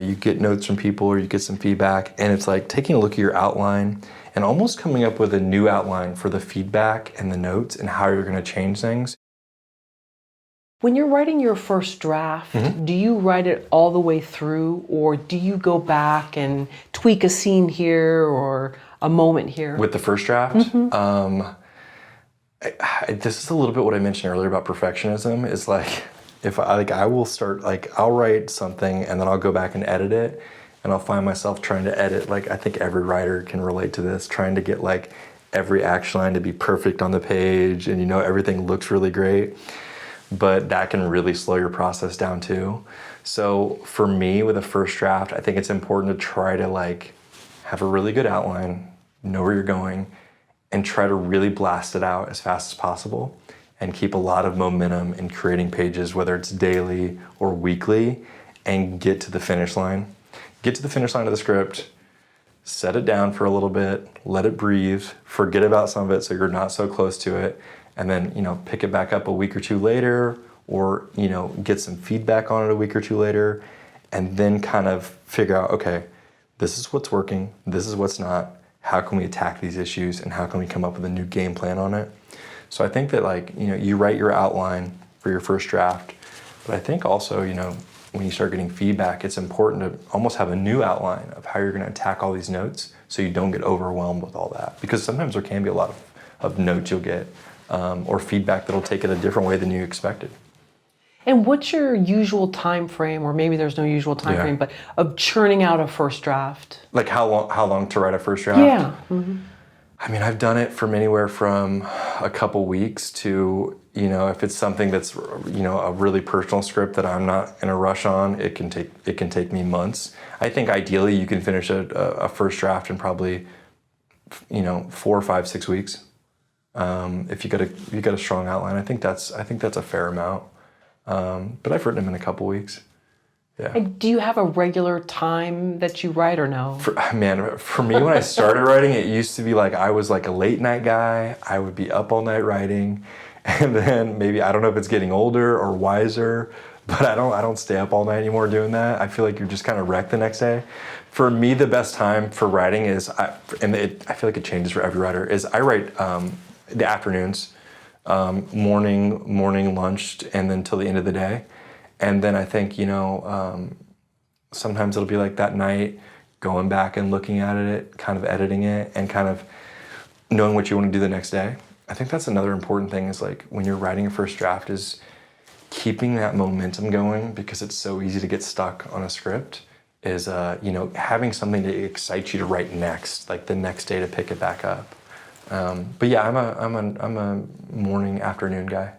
you get notes from people or you get some feedback, and it's like taking a look at your outline and almost coming up with a new outline for the feedback and the notes and how you're going to change things. When you're writing your first draft, do you write it all the way through, or do you go back and tweak a scene here or a moment here? With the first draft, this is a little bit what I mentioned earlier about perfectionism. Is like, I will start, I'll write something and then I'll go back and edit it, and I'll find myself trying to edit. I think every writer can relate to this, trying to get every action line to be perfect on the page, and everything looks really great. But that can really slow your process down too. So for me, with a first draft, I think it's important to try to have a really good outline, know where you're going, and try to really blast it out as fast as possible and keep a lot of momentum in creating pages, whether it's daily or weekly, and get to the finish line. Get to the finish line of the script, set it down for a little bit, let it breathe, forget about some of it so you're not so close to it, and then pick it back up a week or two later, or get some feedback on it a week or two later, and then kind of figure out, okay, this is what's working, this is what's not, how can we attack these issues, and how can we come up with a new game plan on it. So I think that you write your outline for your first draft, but I think also when you start getting feedback, it's important to almost have a new outline of how you're going to attack all these notes so you don't get overwhelmed with all that, because sometimes there can be a lot of notes you'll get, or feedback that'll take it a different way than you expected. And what's your usual time frame, or maybe there's no usual time frame, but of churning out a first draft? How long to write a first draft? Yeah. I mean, I've done it from anywhere from a couple weeks to, if it's something that's, a really personal script that I'm not in a rush on, it can take me months. I think ideally you can finish a first draft in probably, 4, 5, 6 weeks. If you got a strong outline, I think that's a fair amount. But I've written them in a couple weeks. Yeah. And do you have a regular time that you write, or no? For me, when I started writing, it used to be I was a late night guy. I would be up all night writing, and then maybe, I don't know if it's getting older or wiser, but I don't stay up all night anymore doing that. I feel like you're just kind of wrecked the next day. For me, the best time for writing is, I feel like it changes for every writer, is I write the afternoons, morning, lunch, and then till the end of the day. And then I think, sometimes it'll be that night, going back and looking at it, kind of editing it, and kind of knowing what you want to do the next day. I think that's another important thing, is when you're writing a first draft, is keeping that momentum going, because it's so easy to get stuck on a script, is, having something to excite you to write next, the next day to pick it back up. But yeah, I'm a morning, afternoon guy.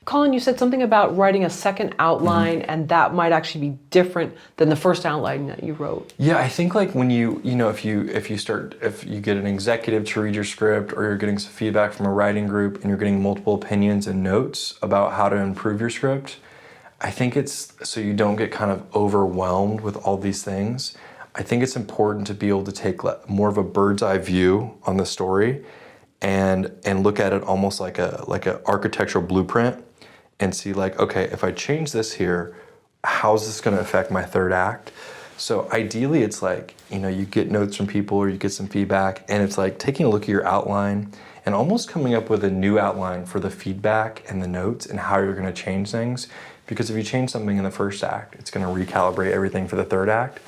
Collin, you said something about writing a second outline, and that might actually be different than the first outline that you wrote. Yeah, I think when you if you get an executive to read your script, or you're getting some feedback from a writing group, and you're getting multiple opinions and notes about how to improve your script, I think it's so you don't get kind of overwhelmed with all these things. I think it's important to be able to take more of a bird's eye view on the story, and look at it almost like a architectural blueprint, and see okay, if I change this here, how's this going to affect my third act? So ideally, it's you get notes from people or you get some feedback, and it's taking a look at your outline and almost coming up with a new outline for the feedback and the notes and how you're going to change things. Because if you change something in the first act, it's going to recalibrate everything for the third act.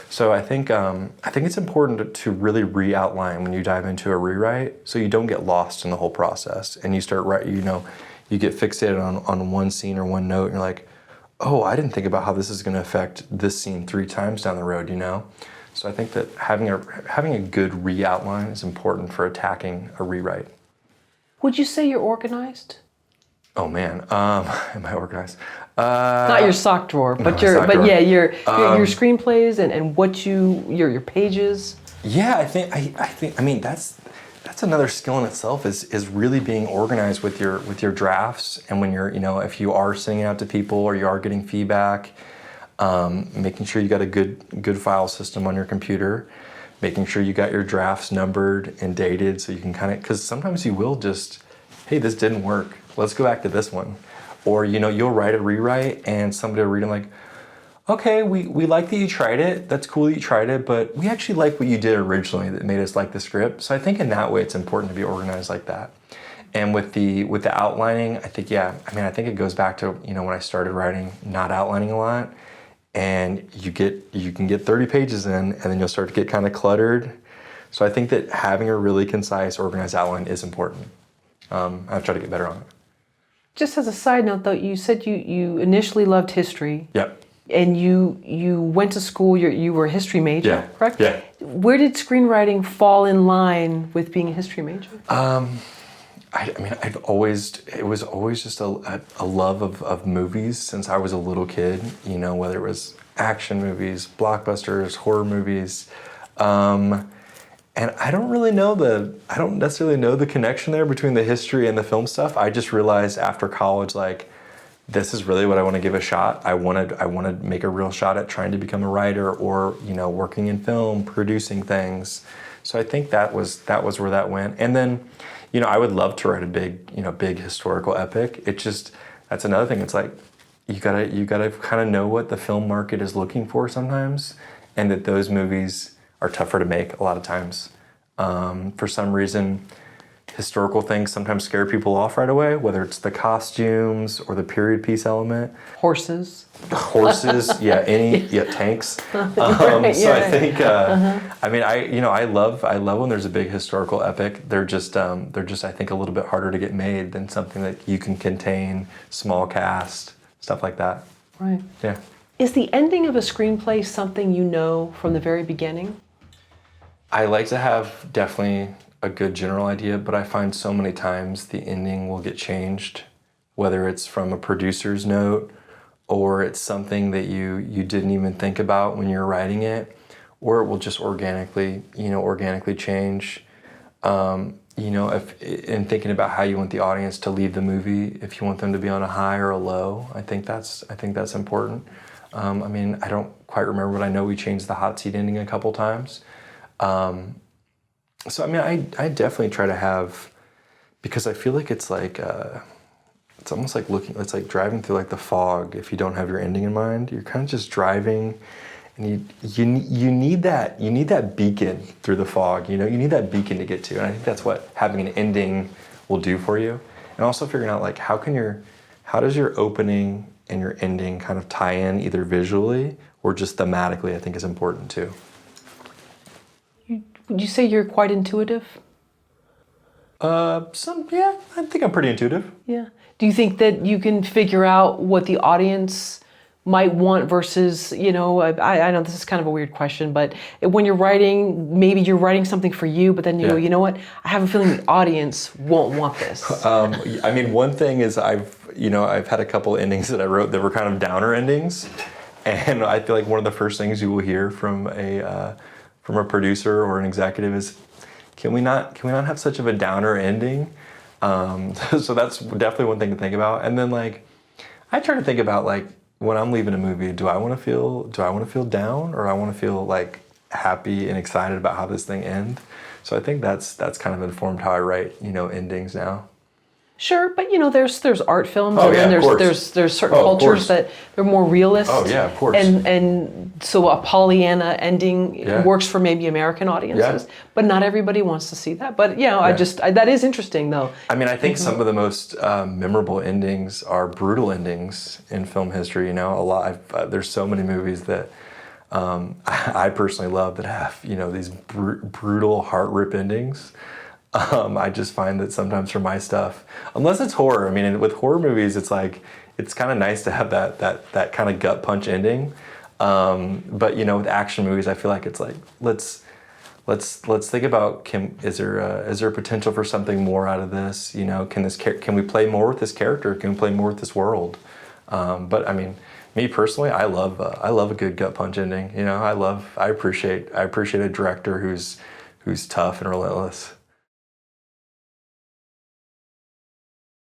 So I think it's important to really re-outline when you dive into a rewrite, so you don't get lost in the whole process, and you start you get fixated on one scene or one note, and you're like, oh, I didn't think about how this is going to affect this scene 3 times down the road. So I think that having a good re-outline is important for attacking a rewrite. Would you say you're organized? Oh man, am I organized? Not your sock drawer, but your screenplays and what your pages. Yeah, I think that's another skill in itself, is really being organized with your drafts, and when you're if you are sending it out to people or you are getting feedback, making sure you got a good file system on your computer, making sure you got your drafts numbered and dated, so you can because sometimes you will just, hey, this didn't work, let's go back to this one. Or you'll write a rewrite and somebody will read it okay, we like that you tried it. That's cool that you tried it, but we actually like what you did originally that made us like the script. So I think in that way, it's important to be organized like that. And with the outlining, I think, yeah, I mean, I think it goes back to, when I started writing, not outlining a lot. And you can get 30 pages in, and then you'll start to get kind of cluttered. So I think that having a really concise, organized outline is important. I've tried to get better on it. Just as a side note, though, you said you initially loved history. Yep. And you went to school, you were a history major, Yeah. correct? Yeah. Where did screenwriting fall in line with being a history major? I mean, it was always just a love of movies since I was a little kid, whether it was action movies, blockbusters, horror movies. And I don't necessarily know the connection there between the history and the film stuff. I just realized after college, this is really what I want to give a shot. I want to make a real shot at trying to become a writer or, working in film, producing things. So I think that was where that went. And then, I would love to write a big historical epic. That's another thing. It's like, you gotta kind of know what the film market is looking for sometimes, and that those movies are tougher to make a lot of times. For some reason, historical things sometimes scare people off right away, whether it's the costumes or the period piece element. Horses, yeah, tanks. Right, so yeah. I think, I mean, I love when there's a big historical epic. They're just I think a little bit harder to get made than something that you can contain, small cast, stuff like that. Right. Yeah. Is the ending of a screenplay something you know from the very beginning? I like to have definitely a good general idea, but I find so many times the ending will get changed, whether it's from a producer's note or it's something that you didn't even think about when you're writing it, or it will just organically change. If in thinking about how you want the audience to leave the movie, if you want them to be on a high or a low, I think that's important. I mean, I don't quite remember, but I know we changed the hot seat ending a couple times. So I mean, I definitely try to have, because I feel like it's almost like it's like driving through the fog. If you don't have your ending in mind, you're kind of just driving, and you need that beacon through the fog. You need that beacon to get to, and I think that's what having an ending will do for you. And also figuring out how does your opening and your ending kind of tie in either visually or just thematically, I think is important too. Would you say you're quite intuitive? Yeah, I think I'm pretty intuitive. Yeah. Do you think that you can figure out what the audience might want versus, I know this is kind of a weird question, but when you're writing, maybe you're writing something for you, but then you go, you know what? I have a feeling the audience won't want this. I mean, one thing is I've had a couple endings that I wrote that were kind of downer endings, and I feel like one of the first things you will hear from a producer or an executive is, can we not have such of a downer ending? So that's definitely one thing to think about. And then I try to think about when I'm leaving a movie, do I want to feel down, or I want to feel happy and excited about how this thing ends? So I think that's kind of informed how I write endings now. Sure, but there's art films, oh, and yeah, then there's certain cultures that they're more realist. Oh yeah, of course. And so a Pollyanna ending works for maybe American audiences, but not everybody wants to see that. But that is interesting though. I mean, I think some of the most memorable endings are brutal endings in film history. There's so many movies that I personally love that have these brutal heart rip endings. I just find that sometimes for my stuff, unless it's horror, I mean, with horror movies, it's kind of nice to have that kind of gut punch ending. But with action movies, I feel like it's let's think about, is there potential for something more out of this? Can we play more with this character? Can we play more with this world? But I mean, me personally, I love a good gut punch ending. I appreciate a director who's tough and relentless.